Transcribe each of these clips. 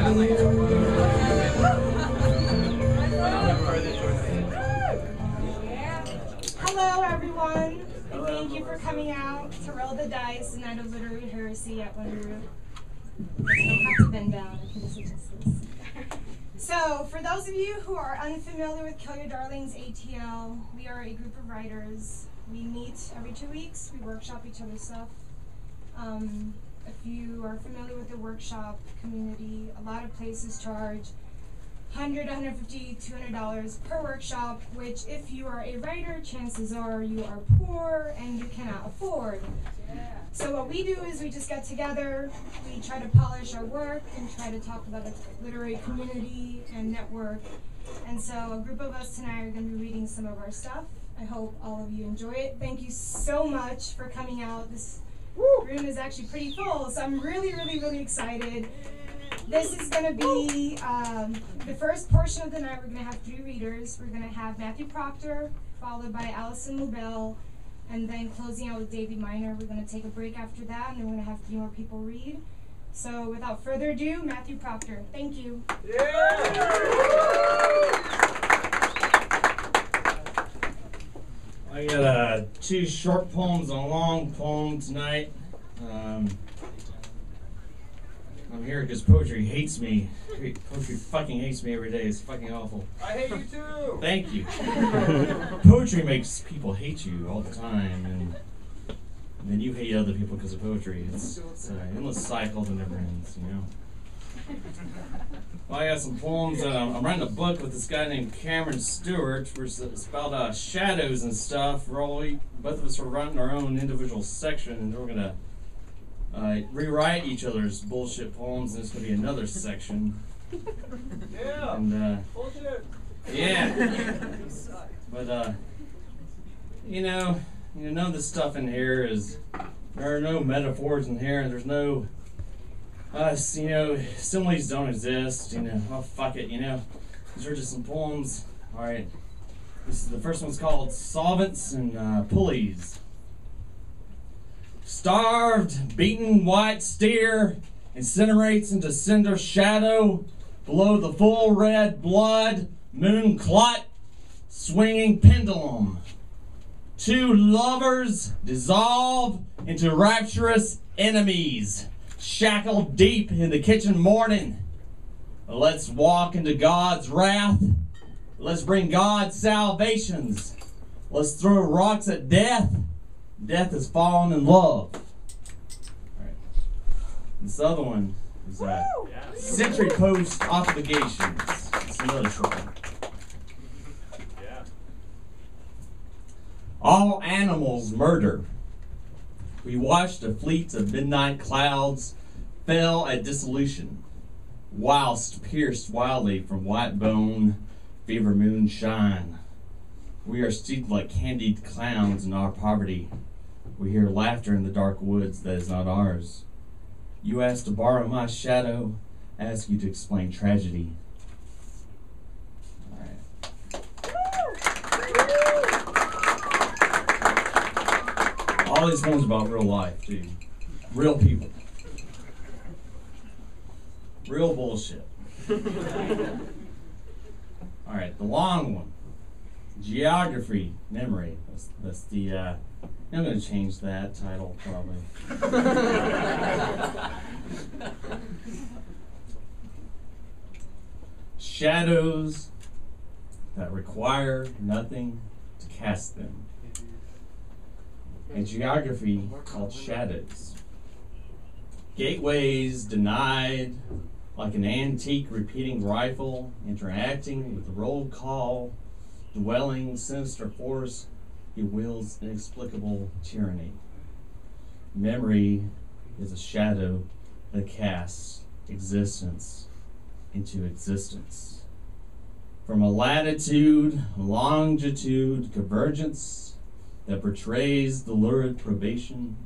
Hello, everyone. And thank you for coming out to roll the dice the night of WonderRoot Heresy at WonderRoot. I don't have to bend down. I can just adjust this. So, for those of you who are unfamiliar with Kill Your Darlings ATL, we are a group of writers. We meet every 2 weeks. We workshop each other's stuff. If you are familiar with the workshop community, a lot of places charge $100, $150, $200 per workshop, which if you are a writer, chances are you are poor and you cannot afford. So what we do is we just get together, we try to polish our work and try to talk about the literary community and network. And so a group of us tonight are going to be reading some of our stuff. I hope all of you enjoy it. Thank you so much for coming out. This room is actually pretty full, so I'm really, really, really excited. This is going to be the first portion of the night. We're going to have 3 readers. We're going to have Matthew Proctor, followed by Allison Lubel, and then closing out with Davy Minor. We're going to take a break after that, and then we're going to have 3 more people read. So without further ado, Matthew Proctor. Thank you. I got 2 short poems and a long poem tonight. I'm here because poetry hates me. Poetry fucking hates me every day. It's fucking awful. I hate you too! Thank you. Poetry makes people hate you all the time, and then you hate other people because of poetry. It's an endless cycle that never ends, you know? Well, I got some poems, and I'm writing a book with this guy named Cameron Stewart, where it's about shadows and stuff. Both of us are writing our own individual section, and we're going to rewrite each other's bullshit poems, and it's going to be another section. Yeah! And, bullshit! Yeah. But, none of this stuff in here there are no metaphors in here, and there's no, similes don't exist, oh, fuck it, These are just some poems. Alright. The first one's called Solvents and Pulleys. Starved, beaten white steer incinerates into cinder shadow below the full red blood moon clot swinging pendulum. 2 lovers dissolve into rapturous enemies, shackled deep in the kitchen morning. Let's walk into God's wrath. Let's bring God salvations. Let's throw rocks at death. Death has fallen in love. All right. This other one is Century Post Obligations. It's another short one. Yeah. All animals murder. We watched a fleet of midnight clouds fell at dissolution, whilst pierced wildly from white bone, fever moonshine. We are steeped like candied clowns in our poverty. We hear laughter in the dark woods that is not ours. You ask to borrow my shadow, I ask you to explain tragedy. All right. All these poems about real life, too. Real people. Real bullshit. All right, the long one. Geography, memory. That's the, I'm going to change that title, probably. Shadows that require nothing to cast them. A geography called shadows. Gateways denied, like an antique repeating rifle, interacting with the roll call, dwelling sinister force, he wields inexplicable tyranny. Memory is a shadow that casts existence into existence. From a latitude, longitude, convergence that portrays the lurid probation,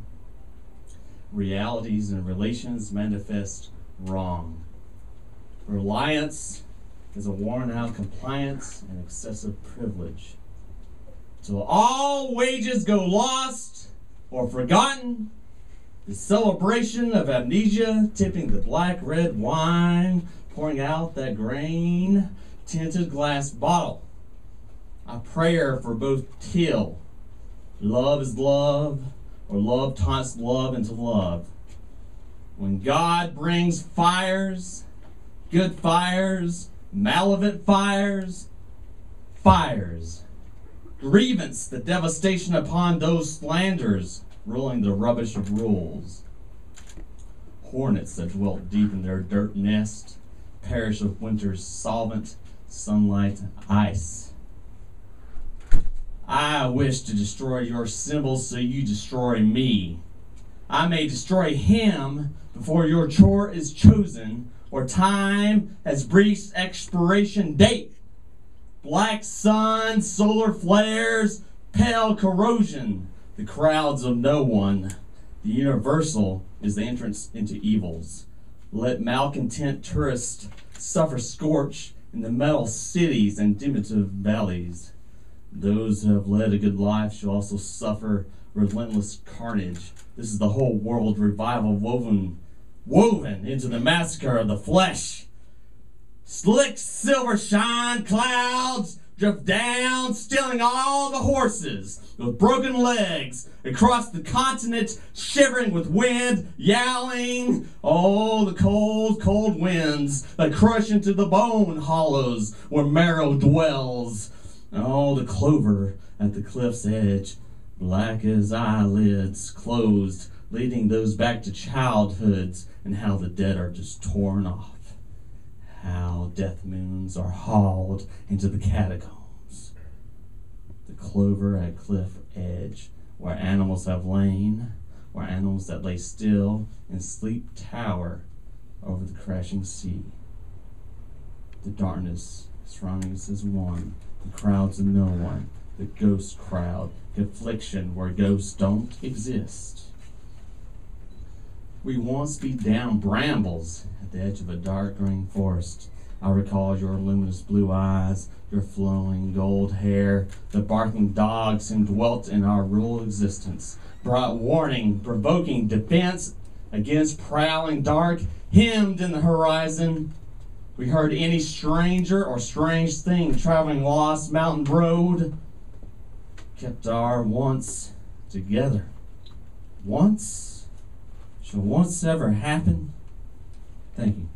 realities and relations manifest wrong. Reliance is a worn-out compliance and excessive privilege. Till all wages go lost or forgotten, the celebration of amnesia tipping the black-red wine pouring out that grain-tinted glass bottle. A prayer for both till. Love is love, or love taunts love into love. When God brings fires, good fires, malevolent fires, fires, grievance, the devastation upon those slanders, ruling the rubbish of rules. Hornets that dwelt deep in their dirt nest, perish of winter's solvent, sunlight, ice. I wish to destroy your symbols so you destroy me. I may destroy him before your chore is chosen, or time has breached expiration date. Black sun, solar flares, pale corrosion, the crowds of no one. The universal is the entrance into evils. Let malcontent tourists suffer scorch in the metal cities and diminutive valleys. Those who have led a good life shall also suffer relentless carnage. This is the whole world revival woven into the massacre of the flesh. Slick silver shine clouds drift down, stealing all the horses with broken legs across the continent, shivering with wind, yowling. Oh, the cold, cold winds that crush into the bone hollows where marrow dwells. Oh, the clover at the cliff's edge, black as eyelids closed, leading those back to childhoods, and how the dead are just torn off. How death moons are hauled into the catacombs. The clover at cliff edge, where animals have lain, where animals that lay still in sleep tower over the crashing sea. The darkness surrounding us is one, the crowds of no one, the ghost crowd, confliction where ghosts don't exist. We once beat down brambles at the edge of a dark green forest. I recall your luminous blue eyes, your flowing gold hair. The barking dogs who dwelt in our rural existence brought warning, provoking defense against prowling dark, hemmed in the horizon. We heard any stranger or strange thing traveling lost mountain road. Kept our once together. Once? Shall once ever happen? Thank you.